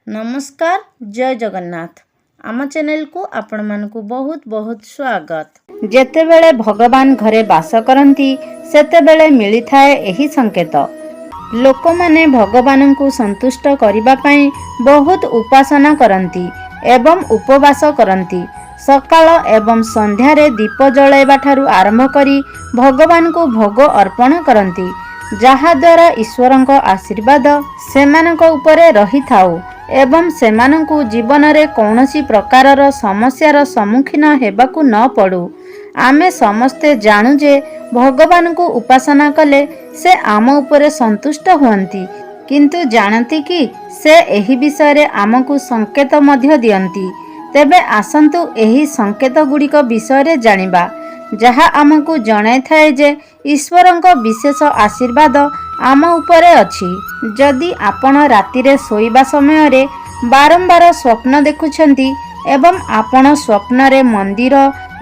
नमस्कार जय जगन्नाथ आम चैनल को आपण मानकु बहुत बहुत स्वागत। जेतेबेले भगवान घरे बास करती सेतेबेले मिली थाए एही संकेत। लोक माने भगवान को संतुष्ट करने पाई बहुत उपासना करती एवं उपवास करती। सकाळ एवं संध्यारे दीप जलाइबा ठारू आरंभ करी भगवान को भोग अर्पण करती, जहा द्वारा ईश्वरंक आशीर्वाद सेमानक उपरे रही थाउ एवं सेमानंकु जीवन रे कौनसी प्रकारर समस्यार सम्मुखीन हेबाकु न पड़ू। आमे समस्ते जानू जे भगवान को उपासना कले से आम उपरे संतुष्ट हुअंती, किंतु जानती कि से एही विषय रे आमकु संकेत मध्य दियंती। तेबे आसंतु एही संकेत गुड़िक विषय रे जानिबा, जहा आमकु जणाई थाए जे ईश्वरंक विशेष आशीर्वाद आम उपरे अछि। जदि आपण राति रे सोइबा समय रे बारंबार स्वप्न देखुछंती एवं आपण स्वप्न रे मंदिर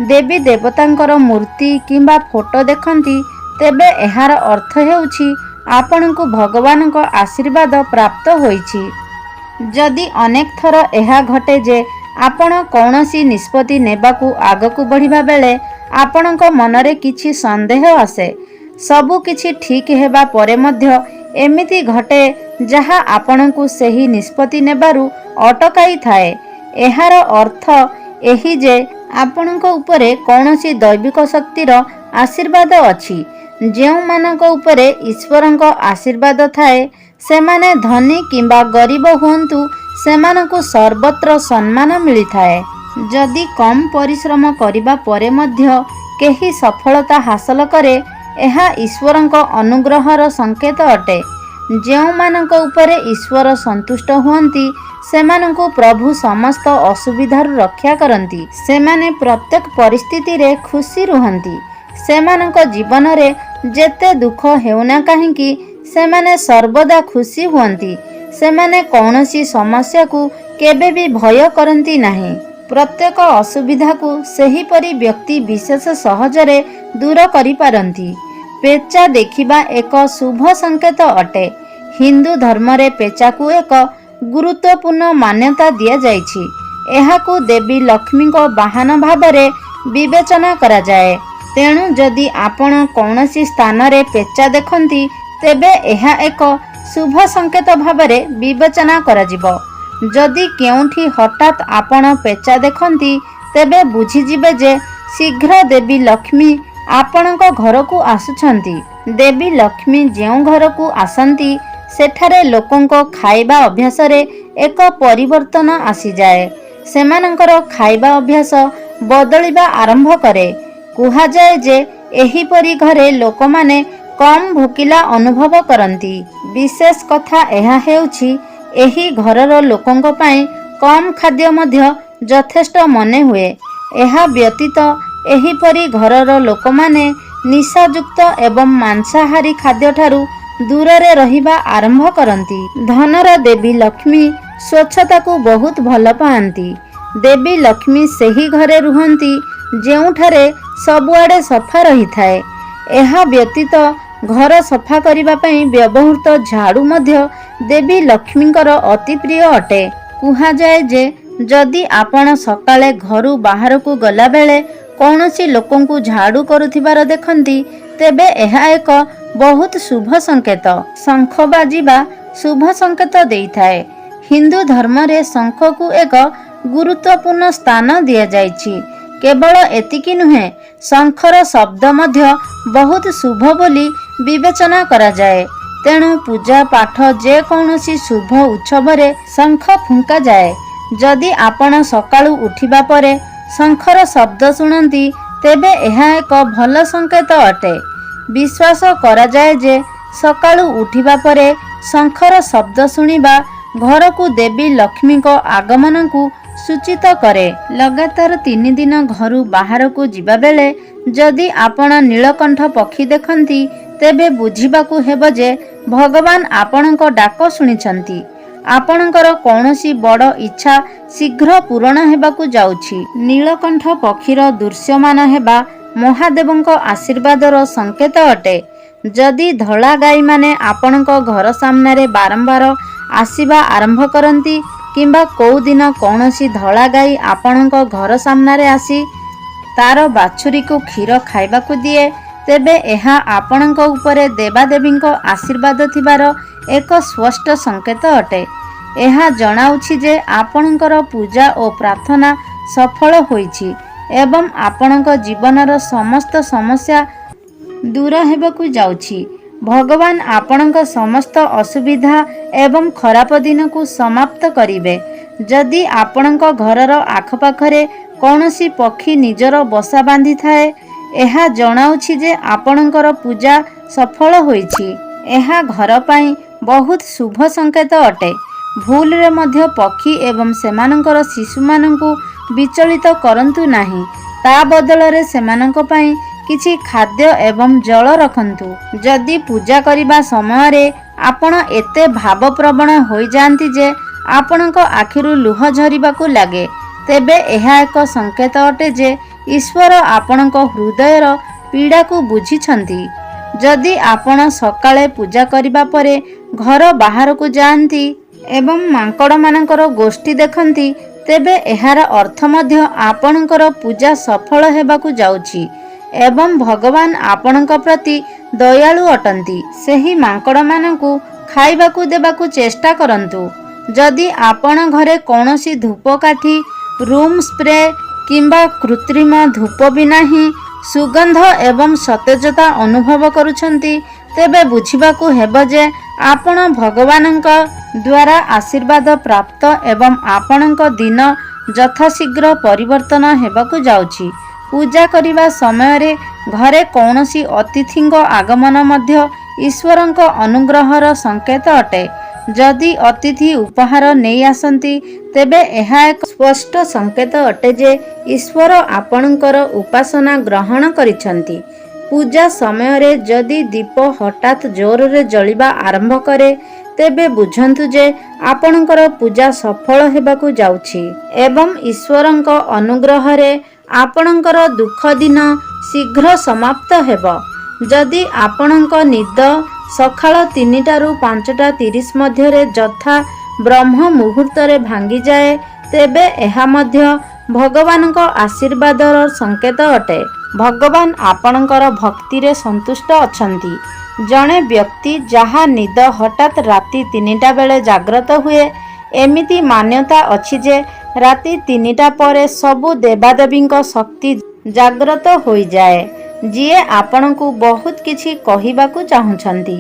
देवी देवतांकर मूर्ति किंबा फोटो देखंती, तेबे एहार अर्थ हेउछि आपणकु भगवानक आशीर्वाद प्राप्त होइछि। जदि अनेक थर एहा घटे जे आपण कौनसी निष्पत्ति नेबाकू आगकू बढ़िबा बेले आपणक मनरे किछि संदेह आसे। सबु किछि ठीक हेबा परे मध्य एमिति घटे जहा आपणकू सेही निष्पत्ति नेबारु अटकाई थाए। एहार अर्थ एही जे आपणक उपरे कौनसी दैविक शक्तिर आशीर्वाद अछि। जेउ मानक उपरे ईश्वरंक आशीर्वाद थाए सेमाने धनी किंबा गरीब हुंतु सेमानकु सर्वत्र सम्मान मिली थाए। जदि कम परिश्रम करिबा परे मध्य केही सफलता हासिल करे, एहा ईश्वरंक अनुग्रहर संकेत अटे। जेउ मानक उपरे ईश्वर संतुष्ट हुअंती सेमानकु प्रभु समस्त असुविधार रक्षा करंती। सेमाने प्रत्येक परिस्थिति रे खुशी रुहंती। सेमानक जीवन रे जेते दुख हेउना काहेकि सेमाने सर्वदा खुशी हुअंती। सेमाने कौनसी समस्या को केबे भी भय करंती नहीं। प्रत्येक असुविधा को सही परी व्यक्ति विशेष सहजरे दूर करि पारंती। पेचा देखिबा एक शुभ संकेत अटे। हिंदू धर्म रे पेचा को एक गुरुत्वपूर्ण मान्यता दिया जायछि। एहाकू देवी लक्ष्मी को वाहन भावरे विवेचना करा जाए। तेणु जदि आपण कौनसी स्थान रे पेचा देखंती तेबे एहा एक शुभ संकेत भावरे विवेचना करा जिवो। जदि केउठी हठात आपण पेचा देखंती तेबे बुझी जिबे जे शीघ्र देवी लक्ष्मी आपणक घर को आसुछंती। देवी लक्ष्मी जेउ घर को आसंती सेठारे लोकंको खाइबा अभ्यास रे एक परिवर्तन आसी जाए। सेमानंकर खाइबा अभ्यास बदलिबा आरंभ करे। कुहा जाए जे एही परी घरे लोकमाने कम भोकिला अनुभव करंती। विशेष कथा एहा हेउछि एही घरर लोकंको पाई कम खाद्य मध्य यथेष्ट मने हुए। एहा व्यतीत एही परी घरर लोकमाने निशायुक्त एवं मांसाहारी खाद्य ठारू दूरे रहिबा आरंभ करंती। धनर देवी लक्ष्मी स्वच्छता को बहुत भल पाआंती। देवी लक्ष्मी सेही घरे रुहंती जेउठारे सबुआडे सफा रही थाए। एहा व्यतीत घर सफा करिबा पई व्यवहृत झाड़ू मध्य देवी लक्ष्मींकर अति प्रिय अटे। कुहा जाए जे जदि आपण सकाळे घरु बाहर को गला बेले कौनसी लोकंकु झाड़ू करुथिबार देखंती तेबे एहा एक बहुत शुभ संकेत। शंख बाजिबा शुभ संकेत देइथाए। हिंदू धर्म रे शंख को एक गुरुत्वपूर्ण स्थान दिया जायछि। केवल एतिकी नुहे, शंखर शब्द मध्य बहुत शुभ बोली विवेचना करा जाए। तेणु पूजा पाठ जे कौनसी शुभ उत्सव रे शंख फुंका जाए। जदि आपण सकाळु उठिबा परे शंखर शब्द सुनंती तेबे एहा एक भल संकेत अटे। विश्वास करा जाए जे सकाळु उठिबा परे शंखर शब्द सुनिबा घर को देवी लक्ष्मी को आगमन को सूचित करे। लगातार 3 दिन घरु बाहर को जिबा बेले जदि आपण नीलकंठ पक्षी देखंती तेबे बुझिबाकू हेबो जे भगवान आपणक डाक सुनिछंती। आपणकर कौनसी बड़ इच्छा शीघ्र पूरण हेबाकू जाउछि। नीलकंठ पक्षीर दृश्यमान हेबा महादेवंक आशीर्वादर संकेत अटे। जदि धला गाई माने आपणक घर सामने बारंबार आसीबा आरंभ करंती କିମ୍ବା କେଉଁ ଦିନ କୌଣସି ଧଳା ଗାଈ ଆପଣଙ୍କ ଘର ସାମ୍ନାରେ ଆସି ତାର ବାଛୁରୀକୁ କ୍ଷୀର ଖାଇବାକୁ ଦିଏ, ତେବେ ଏହା ଆପଣଙ୍କ ଉପରେ ଦେବାଦେବୀଙ୍କ ଆଶୀର୍ବାଦ ଥିବାର ଏକ ସ୍ପଷ୍ଟ ସଂକେତ ଅଟେ। ଏହା ଜଣାଉଛି ଯେ ଆପଣଙ୍କର ପୂଜା ଓ ପ୍ରାର୍ଥନା ସଫଳ ହୋଇଛି ଏବଂ ଆପଣଙ୍କ ଜୀବନର ସମସ୍ତ ସମସ୍ୟା ଦୂର ହେବାକୁ ଯାଉଛି। ଭଗବାନ ଆପଣଙ୍କ ସମସ୍ତ ଅସୁବିଧା ଏବଂ ଖରାପ ଦିନକୁ ସମାପ୍ତ କରିବେ। ଯଦି ଆପଣଙ୍କ ଘରର ଆଖପାଖରେ କୌଣସି ପକ୍ଷୀ ନିଜର ବସା ବାନ୍ଧିଥାଏ, ଏହା ଜଣାଉଛି ଯେ ଆପଣଙ୍କର ପୂଜା ସଫଳ ହୋଇଛି। ଏହା ଘର ପାଇଁ ବହୁତ ଶୁଭ ସଂକେତ ଅଟେ। ଭୁଲରେ ମଧ୍ୟ ପକ୍ଷୀ ଏବଂ ସେମାନଙ୍କର ଶିଶୁମାନଙ୍କୁ ବିଚଳିତ କରନ୍ତୁ ନାହିଁ। ତା ବଦଳରେ ସେମାନଙ୍କ ପାଇଁ କିଛି ଖାଦ୍ୟ ଏବଂ ଜଳ ରଖନ୍ତୁ। ଯଦି ପୂଜା କରିବା ସମୟରେ ଆପଣ ଏତେ ଭାବପ୍ରବଣ ହୋଇଯାଆନ୍ତି ଯେ ଆପଣଙ୍କ ଆଖିରୁ ଲୁହ ଝରିବାକୁ ଲାଗେ, ତେବେ ଏହା ଏକ ସଂକେତ ଅଟେ ଯେ ଈଶ୍ୱର ଆପଣଙ୍କ ହୃଦୟର ପୀଡ଼ାକୁ ବୁଝିଛନ୍ତି। ଯଦି ଆପଣ ସକାଳେ ପୂଜା କରିବା ପରେ ଘର ବାହାରକୁ ଯାଆନ୍ତି ଏବଂ ମାଙ୍କଡ଼ମାନଙ୍କର ଗୋଷ୍ଠୀ ଦେଖନ୍ତି, ତେବେ ଏହାର ଅର୍ଥ ମଧ୍ୟ ଆପଣଙ୍କର ପୂଜା ସଫଳ ହେବାକୁ ଯାଉଛି ଏବଂ ଭଗବାନ ଆପଣଙ୍କ ପ୍ରତି ଦୟାଳୁ ଅଟନ୍ତି। ସେହି ମାଙ୍କଡ଼ମାନଙ୍କୁ ଖାଇବାକୁ ଦେବାକୁ ଚେଷ୍ଟା କରନ୍ତୁ। ଯଦି ଆପଣ ଘରେ କୌଣସି ଧୂପକାଠି, ରୁମ୍ ସ୍ପ୍ରେ କିମ୍ବା କୃତ୍ରିମ ଧୂପ ବିନା ହିଁ ସୁଗନ୍ଧ ଏବଂ ସତେଜତା ଅନୁଭବ କରୁଛନ୍ତି, ତେବେ ବୁଝିବାକୁ ହେବ ଯେ ଆପଣ ଭଗବାନଙ୍କ ଦ୍ୱାରା ଆଶୀର୍ବାଦ ପ୍ରାପ୍ତ ଏବଂ ଆପଣଙ୍କ ଦିନ ଯଥାଶୀଘ୍ର ପରିବର୍ତ୍ତନ ହେବାକୁ ଯାଉଛି। ପୂଜା କରିବା ସମୟରେ ଘରେ କୌଣସି ଅତିଥିଙ୍କ ଆଗମନ ମଧ୍ୟ ଈଶ୍ୱରଙ୍କ ଅନୁଗ୍ରହର ସଂକେତ ଅଟେ। ଯଦି ଅତିଥି ଉପହାର ନେଇ ଆସନ୍ତି, ତେବେ ଏହା ଏକ ସ୍ପଷ୍ଟ ସଂକେତ ଅଟେ ଯେ ଈଶ୍ୱର ଆପଣଙ୍କର ଉପାସନା ଗ୍ରହଣ କରିଛନ୍ତି। ପୂଜା ସମୟରେ ଯଦି ଦୀପ ହଠାତ୍ ଜୋରରେ ଜଳିବା ଆରମ୍ଭ କରେ, ତେବେ ବୁଝନ୍ତୁ ଯେ ଆପଣଙ୍କର ପୂଜା ସଫଳ ହେବାକୁ ଯାଉଛି ଏବଂ ଈଶ୍ୱରଙ୍କ ଅନୁଗ୍ରହରେ ଆପଣଙ୍କର ଦୁଃଖ ଦିନ ଶୀଘ୍ର ସମାପ୍ତ ହେବ। ଯଦି ଆପଣଙ୍କ ନିଦ ସକାଳ 3ଟାରୁ 5:30 ମଧ୍ୟରେ ଯଥା ବ୍ରହ୍ମ ମୁହୂର୍ତ୍ତରେ ଭାଙ୍ଗିଯାଏ, ତେବେ ଏହା ମଧ୍ୟ ଭଗବାନଙ୍କ ଆଶୀର୍ବାଦର ସଂକେତ ଅଟେ। ଭଗବାନ ଆପଣଙ୍କର ଭକ୍ତିରେ ସନ୍ତୁଷ୍ଟ ଅଛନ୍ତି। ଜଣେ ବ୍ୟକ୍ତି ଯାହା ନିଦ ହଠାତ୍ ରାତି 3ଟା ବେଳେ ଜାଗ୍ରତ ହୁଏ, ଏମିତି ମାନ୍ୟତା ଅଛି ଯେ ରାତି 3ଟା ପରେ ସବୁ ଦେବାଦେବୀଙ୍କ ଶକ୍ତି ଜାଗ୍ରତ ହୋଇଯାଏ, ଯିଏ ଆପଣଙ୍କୁ ବହୁତ କିଛି କହିବାକୁ ଚାହୁଁଛନ୍ତି।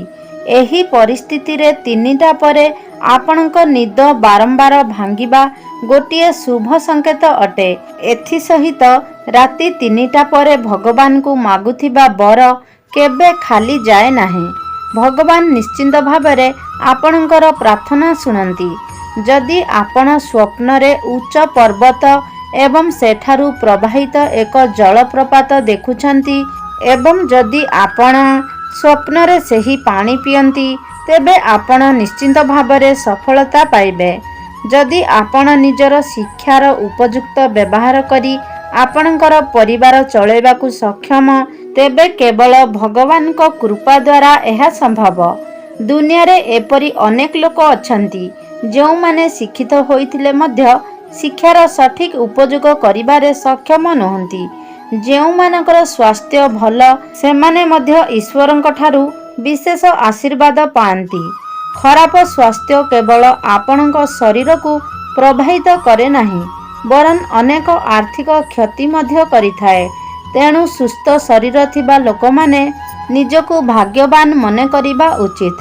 ଏହି ପରିସ୍ଥିତିରେ 3ଟା ପରେ ଆପଣଙ୍କ ନିଦ ବାରମ୍ବାର ଭାଙ୍ଗିବା ଗୋଟିଏ ଶୁଭ ସଂକେତ ଅଟେ। ଏଥିସହିତ ରାତି 3ଟା ପରେ ଭଗବାନଙ୍କୁ ମାଗୁଥିବା ବର କେବେ ଖାଲି ଯାଏ ନାହିଁ। ଭଗବାନ ନିଶ୍ଚିତ ଭାବରେ ଆପଣଙ୍କର ପ୍ରାର୍ଥନା ଶୁଣନ୍ତି। ଯଦି ଆପଣ ସ୍ୱପ୍ନରେ ଉଚ୍ଚ ପର୍ବତ ଏବଂ ସେଠାରୁ ପ୍ରବାହିତ ଏକ ଜଳପ୍ରପାତ ଦେଖୁଛନ୍ତି ଏବଂ ଯଦି ଆପଣ ସ୍ୱପ୍ନରେ ସେହି ପାଣି ପିଅନ୍ତି, ତେବେ ଆପଣ ନିଶ୍ଚିତ ଭାବରେ ସଫଳତା ପାଇବେ। ଯଦି ଆପଣ ନିଜର ଶିକ୍ଷାର ଉପଯୁକ୍ତ ବ୍ୟବହାର କରି ଆପଣଙ୍କର ପରିବାର ଚଳାଇବାକୁ ସକ୍ଷମ, ତେବେ କେବଳ ଭଗବାନଙ୍କ କୃପା ଦ୍ୱାରା ଏହା ସମ୍ଭବ। ଦୁନିଆରେ ଏପରି ଅନେକ ଲୋକ ଅଛନ୍ତି ଯେଉଁମାନେ ଶିକ୍ଷିତ ହୋଇଥିଲେ ମଧ୍ୟ ଶିକ୍ଷାର ସଠିକ୍ ଉପଯୋଗ କରିବାରେ ସକ୍ଷମ ନୁହନ୍ତି। ଯେଉଁମାନଙ୍କର ସ୍ୱାସ୍ଥ୍ୟ ଭଲ, ସେମାନେ ମଧ୍ୟ ଈଶ୍ୱରଙ୍କ ଠାରୁ ବିଶେଷ ଆଶୀର୍ବାଦ ପାଆନ୍ତି। ଖରାପ ସ୍ୱାସ୍ଥ୍ୟ କେବଳ ଆପଣଙ୍କ ଶରୀରକୁ ପ୍ରଭାବିତ କରେ ନାହିଁ, ବରଂ ଅନେକ ଆର୍ଥିକ କ୍ଷତି ମଧ୍ୟ କରିଥାଏ। ତେଣୁ ସୁସ୍ଥ ଶରୀର ଥିବା ଲୋକମାନେ ନିଜକୁ ଭାଗ୍ୟବାନ ମନେ କରିବା ଉଚିତ।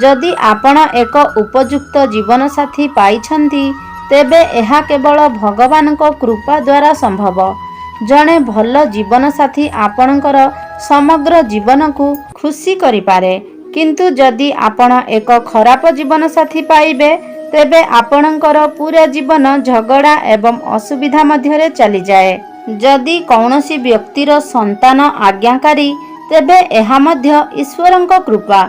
ଯଦି ଆପଣ ଏକ ଉପଯୁକ୍ତ ଜୀବନସାଥୀ ପାଇଛନ୍ତି, ତେବେ ଏହା କେବଳ ଭଗବାନଙ୍କ କୃପା ଦ୍ୱାରା ସମ୍ଭବ। ଜଣେ ଭଲ ଜୀବନସାଥୀ ଆପଣଙ୍କର ସମଗ୍ର ଜୀବନକୁ ଖୁସି କରିପାରେ, କିନ୍ତୁ ଯଦି ଆପଣ ଏକ ଖରାପ ଜୀବନସାଥୀ ପାଇବେ, ତେବେ ଆପଣଙ୍କର ପୁରା ଜୀବନ ଝଗଡ଼ା ଏବଂ ଅସୁବିଧା ମଧ୍ୟରେ ଚାଲିଯାଏ। ଯଦି କୌଣସି ବ୍ୟକ୍ତିର ସନ୍ତାନ ଆଜ୍ଞାକାରୀ, ତେବେ ଏହା ମଧ୍ୟ ଈଶ୍ୱରଙ୍କ କୃପା।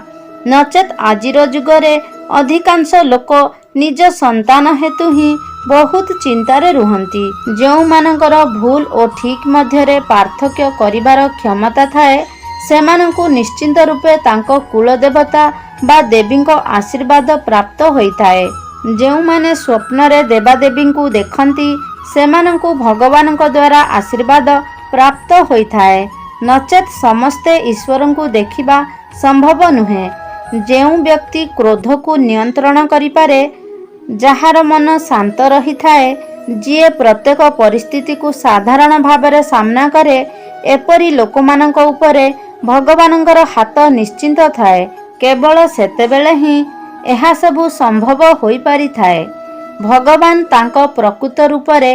ନଚେତ୍ ଆଜିର ଯୁଗରେ ଅଧିକାଂଶ ଲୋକ ନିଜ ସନ୍ତାନ ହେତୁ ହିଁ ବହୁତ ଚିନ୍ତାରେ ରୁହନ୍ତି। ଯେଉଁମାନଙ୍କର ଭୁଲ ଓ ଠିକ୍ ମଧ୍ୟରେ ପାର୍ଥକ୍ୟ କରିବାର କ୍ଷମତା ଥାଏ, ସେମାନଙ୍କୁ ନିଶ୍ଚିତ ରୂପେ ତାଙ୍କ କୁଳଦେବତା ବା ଦେବୀଙ୍କ ଆଶୀର୍ବାଦ ପ୍ରାପ୍ତ ହୋଇଥାଏ। ଯେଉଁମାନେ ସ୍ୱପ୍ନରେ ଦେବାଦେବୀଙ୍କୁ ଦେଖନ୍ତି ସେମାନଙ୍କୁ ଭଗବାନଙ୍କ ଦ୍ୱାରା ଆଶୀର୍ବାଦ ପ୍ରାପ୍ତ ହୋଇଥାଏ, ନଚେତ୍ ସମସ୍ତେ ଈଶ୍ୱରଙ୍କୁ ଦେଖିବା ସମ୍ଭବ ନୁହେଁ। ଯେଉଁ ବ୍ୟକ୍ତି କ୍ରୋଧକୁ ନିୟନ୍ତ୍ରଣ କରିପାରେ, ଯାହାର ମନ ଶାନ୍ତ ରହିଥାଏ, ଯିଏ ପ୍ରତ୍ୟେକ ପରିସ୍ଥିତିକୁ ସାଧାରଣ ଭାବରେ ସାମ୍ନା କରେ, ଏପରି ଲୋକମାନଙ୍କ ଉପରେ ଭଗବାନଙ୍କର ହାତ ନିଶ୍ଚିନ୍ତ ଥାଏ। କେବଳ ସେତେବେଳେ ହିଁ ଏହା ସବୁ ସମ୍ଭବ ହୋଇପାରିଥାଏ। ଭଗବାନ ତାଙ୍କ ପ୍ରକୃତ ରୂପରେ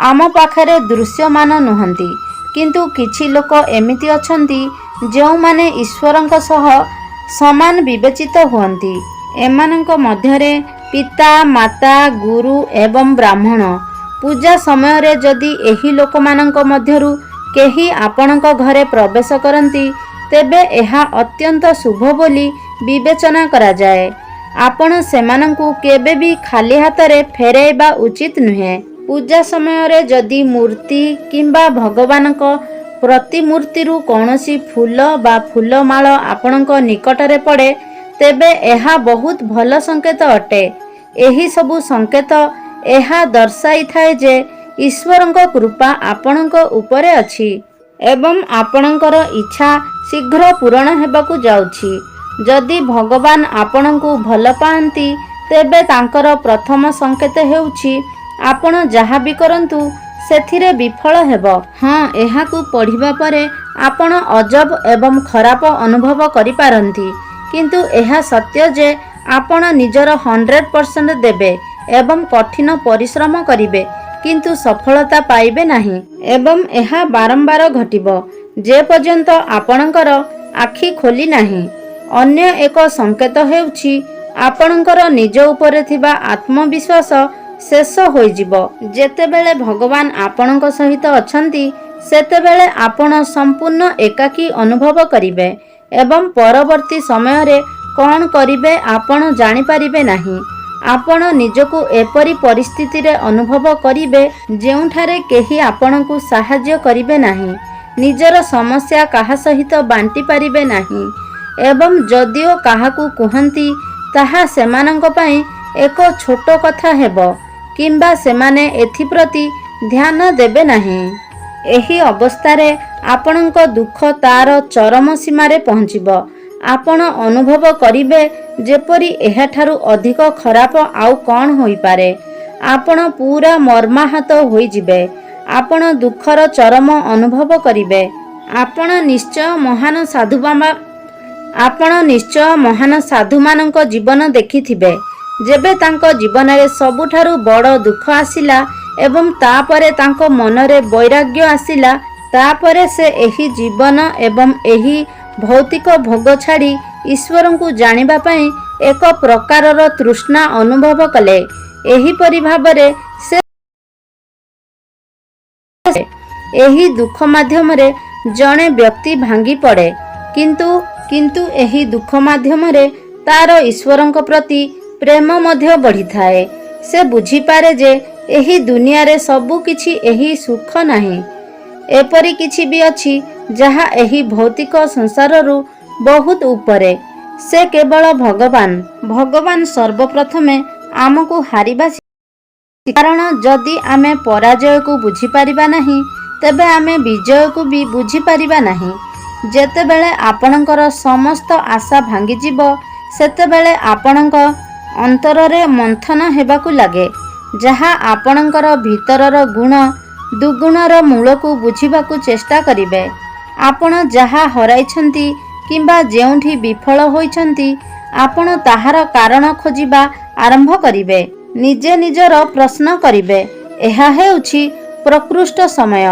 ଆମ ପାଖରେ ଦୃଶ୍ୟମାନ ନୁହନ୍ତି, କିନ୍ତୁ କିଛି ଲୋକ ଏମିତି ଅଛନ୍ତି ଯେଉଁମାନେ ଈଶ୍ୱରଙ୍କ ସହ ସମାନ ବିବେଚିତ ହୁଅନ୍ତି। ଏମାନଙ୍କ ମଧ୍ୟରେ ପିତା, ମାତା, ଗୁରୁ ଏବଂ ବ୍ରାହ୍ମଣ। ପୂଜା ସମୟରେ ଯଦି ଏହି ଲୋକମାନଙ୍କ ମଧ୍ୟରୁ କେହି ଆପଣଙ୍କ ଘରେ ପ୍ରବେଶ କରନ୍ତି, ତେବେ ଏହା ଅତ୍ୟନ୍ତ ଶୁଭ ବୋଲି ବିବେଚନା କରାଯାଏ। ଆପଣ ସେମାନଙ୍କୁ କେବେ ବି ଖାଲି ହାତରେ ଫେରାଇବା ଉଚିତ ନୁହେଁ। ପୂଜା ସମୟରେ ଯଦି ମୂର୍ତ୍ତି କିମ୍ବା ଭଗବାନଙ୍କ ପ୍ରତିମୂର୍ତ୍ତିରୁ କୌଣସି ଫୁଲ ବା ଫୁଲମାଳ ଆପଣଙ୍କ ନିକଟରେ ପଡ଼େ, ତେବେ ଏହା ବହୁତ ଭଲ ସଂକେତ ଅଟେ। ଏହି ସବୁ ସଂକେତ ଏହା ଦର୍ଶାଇଥାଏ ଯେ ଈଶ୍ୱରଙ୍କ କୃପା ଆପଣଙ୍କ ଉପରେ ଅଛି ଏବଂ ଆପଣଙ୍କର ଇଚ୍ଛା ଶୀଘ୍ର ପୂରଣ ହେବାକୁ ଯାଉଛି। ଯଦି ଭଗବାନ ଆପଣଙ୍କୁ ଭଲ ପାଆନ୍ତି, ତେବେ ତାଙ୍କର ପ୍ରଥମ ସଂକେତ ହେଉଛି ଆପଣ ଯାହା ବି କରନ୍ତୁ ସେଥିରେ ବିଫଳ ହେବ। ହଁ, ଏହାକୁ ପଢ଼ିବା ପରେ ଆପଣ ଅଜବ ଏବଂ ଖରାପ ଅନୁଭବ କରିପାରନ୍ତି, କିନ୍ତୁ ଏହା ସତ୍ୟ ଯେ ଆପଣ ନିଜର 100% ଦେବେ ଏବଂ କଠିନ ପରିଶ୍ରମ କରିବେ, କିନ୍ତୁ ସଫଳତା ପାଇବେ ନାହିଁ। ଏବଂ ଏହା ବାରମ୍ବାର ଘଟିବ ଯେ ପର୍ଯ୍ୟନ୍ତ ଆପଣଙ୍କର ଆଖି ଖୋଲି ନାହିଁ। ଅନ୍ୟ ଏକ ସଂକେତ ହେଉଛି ଆପଣଙ୍କର ନିଜ ଉପରେ ଥିବା ଆତ୍ମବିଶ୍ୱାସ ଶେଷ ହୋଇଯିବ। ଯେତେବେଳେ ଭଗବାନ ଆପଣଙ୍କ ସହିତ ଅଛନ୍ତି, ସେତେବେଳେ ଆପଣ ସମ୍ପୂର୍ଣ୍ଣ ଏକାକୀ ଅନୁଭବ କରିବେ ଏବଂ ପରବର୍ତ୍ତୀ ସମୟରେ କ'ଣ କରିବେ ଆପଣ ଜାଣିପାରିବେ ନାହିଁ। ଆପଣ ନିଜକୁ ଏପରି ପରିସ୍ଥିତିରେ ଅନୁଭବ କରିବେ ଯେଉଁଠାରେ କେହି ଆପଣଙ୍କୁ ସାହାଯ୍ୟ କରିବେ ନାହିଁ, ନିଜର ସମସ୍ୟା କାହା ସହିତ ବାଣ୍ଟି ପାରିବେ ନାହିଁ ଏବଂ ଯଦିଓ କାହାକୁ କୁହନ୍ତି, ତାହା ସେମାନଙ୍କ ପାଇଁ ଏକ ଛୋଟ କଥା ହେବ କିମ୍ବା ସେମାନେ ଏଥିପ୍ରତି ଧ୍ୟାନ ଦେବେ ନାହିଁ। ଏହି ଅବସ୍ଥାରେ ଆପଣଙ୍କ ଦୁଃଖ ତାର ଚରମ ସୀମାରେ ପହଞ୍ଚିବ। ଆପଣ ଅନୁଭବ କରିବେ ଯେପରି ଏହାଠାରୁ ଅଧିକ ଖରାପ ଆଉ କ'ଣ ହୋଇପାରେ। ଆପଣ ପୁରା ମର୍ମାହତ ହୋଇଯିବେ। ଆପଣ ଦୁଃଖର ଚରମ ଅନୁଭବ କରିବେ। ଆପଣ ନିଶ୍ଚୟ ମହାନ ସାଧୁମାନଙ୍କ ଜୀବନ ଦେଖିଥିବେ। ଯେବେ ତାଙ୍କ ଜୀବନରେ ସବୁଠାରୁ ବଡ଼ ଦୁଃଖ ଆସିଲା ଏବଂ ତାପରେ ତାଙ୍କ ମନରେ ବୈରାଗ୍ୟ ଆସିଲା, ତାପରେ ସେ ଏହି ଜୀବନ ଏବଂ ଏହି ଭୌତିକ ଭୋଗ ଛାଡ଼ି ଈଶ୍ୱରଙ୍କୁ ଜାଣିବା ପାଇଁ ଏକ ପ୍ରକାରର ତୃଷ୍ଣା ଅନୁଭବ କଲେ। ଏହିପରି ଭାବରେ ସେ ଏହି ଦୁଃଖ ମାଧ୍ୟମରେ ଜଣେ ବ୍ୟକ୍ତି ଭାଙ୍ଗି ପଡ଼େ, କିନ୍ତୁ ଏହି ଦୁଃଖ ମାଧ୍ୟମରେ ତାର ଈଶ୍ୱରଙ୍କ ପ୍ରତି ପ୍ରେମ ମଧ୍ୟ ବଢ଼ିଥାଏ। ସେ ବୁଝିପାରେ ଯେ ଏହି ଦୁନିଆରେ ସବୁ କିଛି ଏହି ସୁଖ ନାହିଁ। ଏପରି କିଛି ବି ଅଛି ଯାହା ଏହି ଭୌତିକ ସଂସାରରୁ ବହୁତ ଉପରେ। ସେ କେବଳ ଭଗବାନ। ଭଗବାନ ସର୍ବପ୍ରଥମେ ଆମକୁ ହାରିବା ଶିଖାଇଛନ୍ତି, କାରଣ ଯଦି ଆମେ ପରାଜୟକୁ ବୁଝିପାରିବା ନାହିଁ, ତେବେ ଆମେ ବିଜୟକୁ ବି ବୁଝିପାରିବା ନାହିଁ। ଯେତେବେଳେ ଆପଣଙ୍କର ସମସ୍ତ ଆଶା ଭାଙ୍ଗିଯିବ, ସେତେବେଳେ ଆପଣଙ୍କ ଅନ୍ତରରେ ମନ୍ଥନ ହେବାକୁ ଲାଗେ, ଯାହା ଆପଣଙ୍କର ଭିତରର ଗୁଣ ଦୁର୍ଗୁଣର ମୂଳକୁ ବୁଝିବାକୁ ଚେଷ୍ଟା କରିବେ। ଆପଣ ଯାହା ହରାଇଛନ୍ତି କିମ୍ବା ଯେଉଁଠି ବିଫଳ ହୋଇଛନ୍ତି, ଆପଣ ତାହାର କାରଣ ଖୋଜିବା ଆରମ୍ଭ କରିବେ। ନିଜେ ନିଜର ପ୍ରଶ୍ନ କରିବେ। ଏହା ହେଉଛି ପ୍ରକୃଷ୍ଟ ସମୟ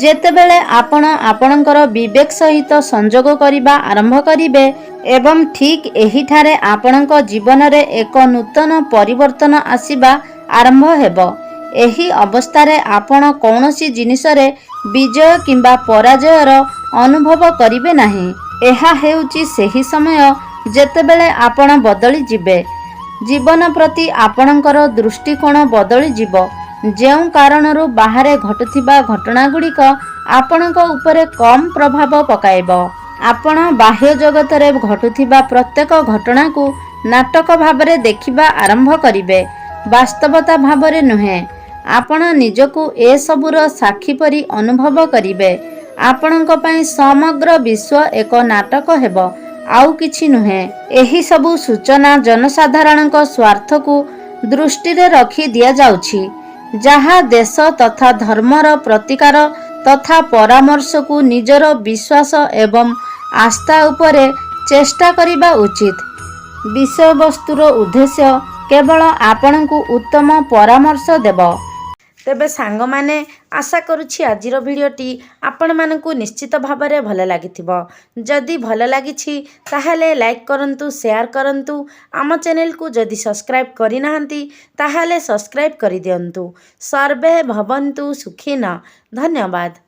ଯେତେବେଳେ ଆପଣ ଆପଣଙ୍କର ବିବେକ ସହିତ ସଂଯୋଗ କରିବା ଆରମ୍ଭ କରିବେ ଏବଂ ଠିକ୍ ଏହିଠାରେ ଆପଣଙ୍କ ଜୀବନରେ ଏକ ନୂତନ ପରିବର୍ତ୍ତନ ଆସିବା ଆରମ୍ଭ ହେବ। ଏହି ଅବସ୍ଥାରେ ଆପଣ କୌଣସି ଜିନିଷରେ ବିଜୟ କିମ୍ବା ପରାଜୟର ଅନୁଭବ କରିବେ ନାହିଁ। ଏହା ହେଉଛି ସେହି ସମୟ ଯେତେବେଳେ ଆପଣ ବଦଳିଯିବେ। ଜୀବନ ପ୍ରତି ଆପଣଙ୍କର ଦୃଷ୍ଟିକୋଣ ବଦଳିଯିବ। ଯେଉଁ କାରଣରୁ ବାହାରେ ଘଟୁଥିବା ଘଟଣାଗୁଡ଼ିକ ଆପଣଙ୍କ ଉପରେ କମ୍ ପ୍ରଭାବ ପକାଇବ। ଆପଣ ବାହ୍ୟ ଜଗତରେ ଘଟୁଥିବା ପ୍ରତ୍ୟେକ ଘଟଣାକୁ ନାଟକ ଭାବରେ ଦେଖିବା ଆରମ୍ଭ କରିବେ। ବାସ୍ତବତା ଭାବରେ ନୁହେଁ। ଆପଣ ନିଜକୁ ଏସବୁର ସାକ୍ଷୀ ପରି ଅନୁଭବ କରିବେ। ଆପଣଙ୍କ ପାଇଁ ସମଗ୍ର ବିଶ୍ୱ ଏକ ନାଟକ ହେବ, ଆଉ କିଛି ନୁହେଁ। ଏହି ସବୁ ସୂଚନା ଜନସାଧାରଣଙ୍କ ସ୍ୱାର୍ଥକୁ ଦୃଷ୍ଟିରେ ରଖି ଦିଆଯାଉଛି, ଯାହା ଦେଶ ତଥା ଧର୍ମର ପ୍ରତିକାର ତଥା ପରାମର୍ଶକୁ ନିଜର ବିଶ୍ୱାସ ଏବଂ ଆସ୍ଥା ଉପରେ ଚେଷ୍ଟା କରିବା ଉଚିତ। ବିଷୟବସ୍ତୁର ଉଦ୍ଦେଶ୍ୟ କେବଳ ଆପଣଙ୍କୁ ଉତ୍ତମ ପରାମର୍ଶ ଦେବ। ତେବେ ସାଙ୍ଗମାନେ, ଆଶା କରୁଛି ଆଜିର ଭିଡ଼ିଓଟି ଆପଣମାନଙ୍କୁ ନିଶ୍ଚିତ ଭାବରେ ଭଲ ଲାଗିଥିବ। ଯଦି ଭଲ ଲାଗିଛି ତାହେଲେ ଲାଇକ୍ କରନ୍ତୁ, ସେୟାର କରନ୍ତୁ। ଆମ ଚ୍ୟାନେଲକୁ ଯଦି ସବସ୍କ୍ରାଇବ୍ କରିନାହାନ୍ତି ତାହେଲେ ସବସ୍କ୍ରାଇବ୍ କରିଦିଅନ୍ତୁ। ସର୍ବେ ଭବନ୍ତୁ ସୁଖିନଃ। ଧନ୍ୟବାଦ।